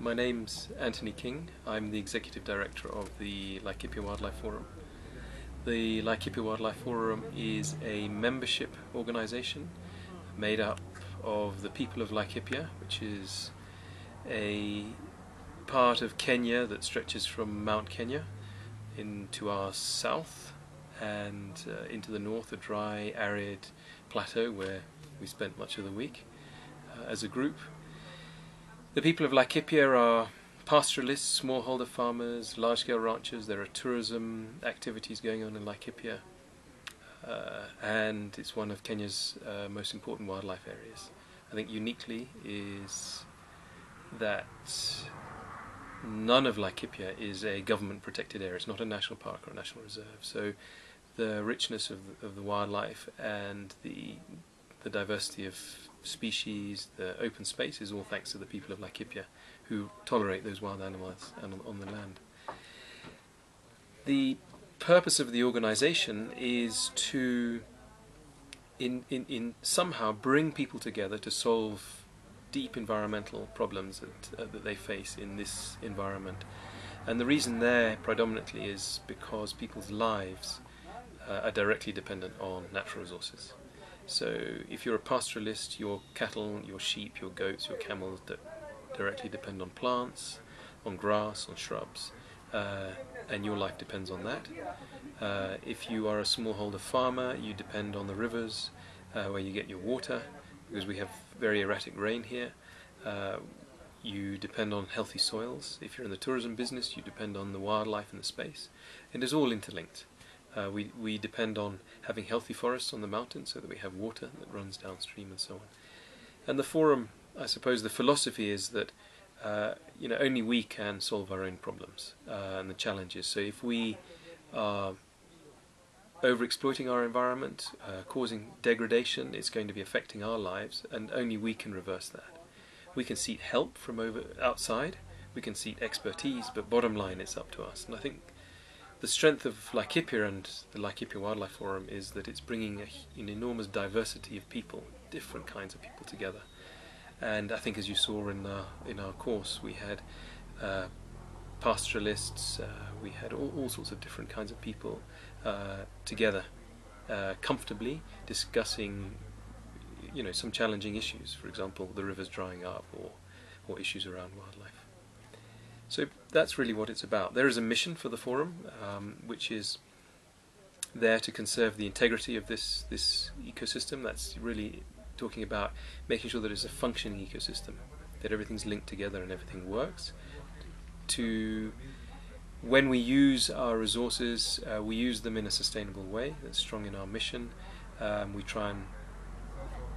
My name's Anthony King. I'm the Executive Director of the Laikipia Wildlife Forum. The Laikipia Wildlife Forum is a membership organisation made up of the people of Laikipia, which is a part of Kenya that stretches from Mount Kenya into our south and into the north, a dry, arid plateau where we spent much of the week as a group. The people of Laikipia are pastoralists, smallholder farmers, large-scale ranchers. There are tourism activities going on in Laikipia, and it's one of Kenya's most important wildlife areas. I think uniquely is that none of Laikipia is a government-protected area. It's not a national park or a national reserve. So the richness of the wildlife and the diversity of species, the open space, is all thanks to the people of Laikipia who tolerate those wild animals on the land. The purpose of the organisation is to somehow bring people together to solve deep environmental problems that they face in this environment. And the reason there predominantly is because people's lives are directly dependent on natural resources. So if you're a pastoralist, your cattle, your sheep, your goats, your camels directly depend on plants, on grass, on shrubs, and your life depends on that. If you are a smallholder farmer, you depend on the rivers where you get your water, because we have very erratic rain here. You depend on healthy soils. If you're in the tourism business, you depend on the wildlife and the space. And it's all interlinked. We depend on having healthy forests on the mountain so that we have water that runs downstream and so on. And the forum, I suppose the philosophy is that only we can solve our own problems and the challenges. So if we are overexploiting our environment, causing degradation, it's going to be affecting our lives, and only we can reverse that. We can seek help from outside, we can seek expertise, but bottom line, it's up to us. And I think the strength of Laikipia and the Laikipia Wildlife Forum is that it's bringing an enormous diversity of people, different kinds of people together. And I think, as you saw in our course, we had pastoralists, we had all sorts of different kinds of people together, comfortably discussing, some challenging issues. For example, the rivers drying up, or issues around wildlife. So that's really what it's about. There is a mission for the forum, which is there to conserve the integrity of this ecosystem. That's really talking about making sure that it's a functioning ecosystem, that everything's linked together and everything works. When we use our resources, we use them in a sustainable way. That's strong in our mission. We try and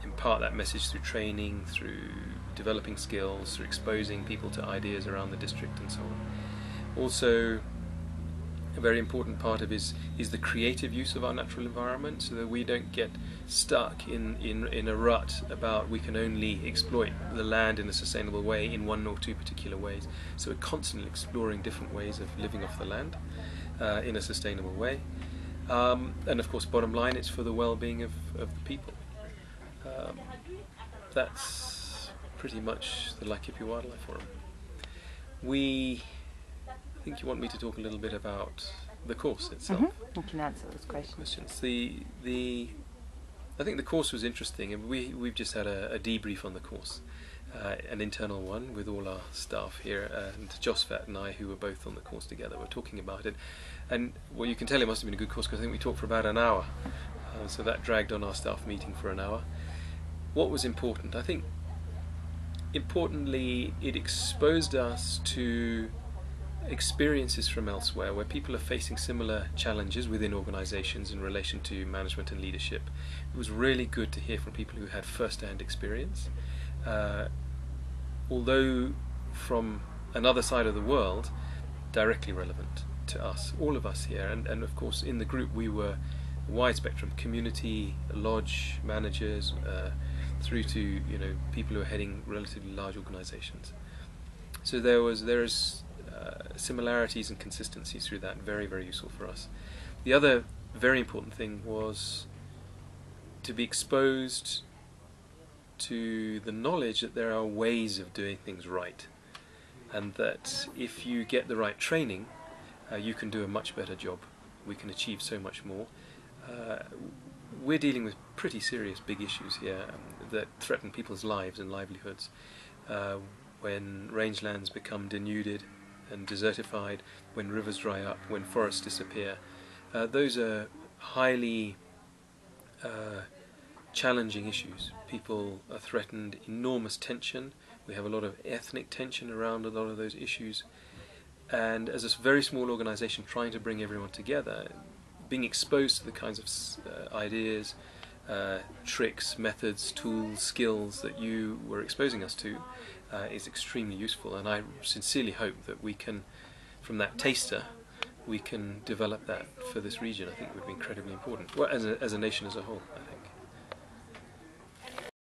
impart that message through training, through developing skills, through exposing people to ideas around the district and so on. Also, a very important part of is the creative use of our natural environment, so that we don't get stuck in a rut about we can only exploit the land in a sustainable way in one or two particular ways. So we're constantly exploring different ways of living off the land in a sustainable way. And of course, bottom line, it's for the well-being of the people. That's pretty much the Laikipia Wildlife Forum. I think you want me to talk a little bit about the course itself. You can answer those questions. I think the course was interesting, and we've just had a debrief on the course, an internal one with all our staff here, and Josfat and I, who were both on the course together, were talking about it. And well, you can tell it must have been a good course, because I think we talked for about an hour, so that dragged on our staff meeting for an hour. What was important? I think importantly, it exposed us to experiences from elsewhere where people are facing similar challenges within organisations in relation to management and leadership. It was really good to hear from people who had first-hand experience, although from another side of the world, directly relevant to us, all of us here. And of course, in the group we were a wide spectrum: community, lodge managers, through to people who are heading relatively large organisations. So there is similarities and consistencies through that, very, very useful for us. The other very important thing was to be exposed to the knowledge that there are ways of doing things right. and that if you get the right training, you can do a much better job. We can achieve so much more. We're dealing with pretty serious big issues here that threaten people's lives and livelihoods. When rangelands become denuded and desertified, when rivers dry up, when forests disappear, those are highly challenging issues. People are threatened, enormous tension. We have a lot of ethnic tension around a lot of those issues. And as a very small organisation trying to bring everyone together, being exposed to the kinds of ideas, tricks, methods, tools, skills that you were exposing us to is extremely useful. And I sincerely hope that we can, from that taster, we can develop that for this region. I think it would be incredibly important, well, as a nation as a whole, I think.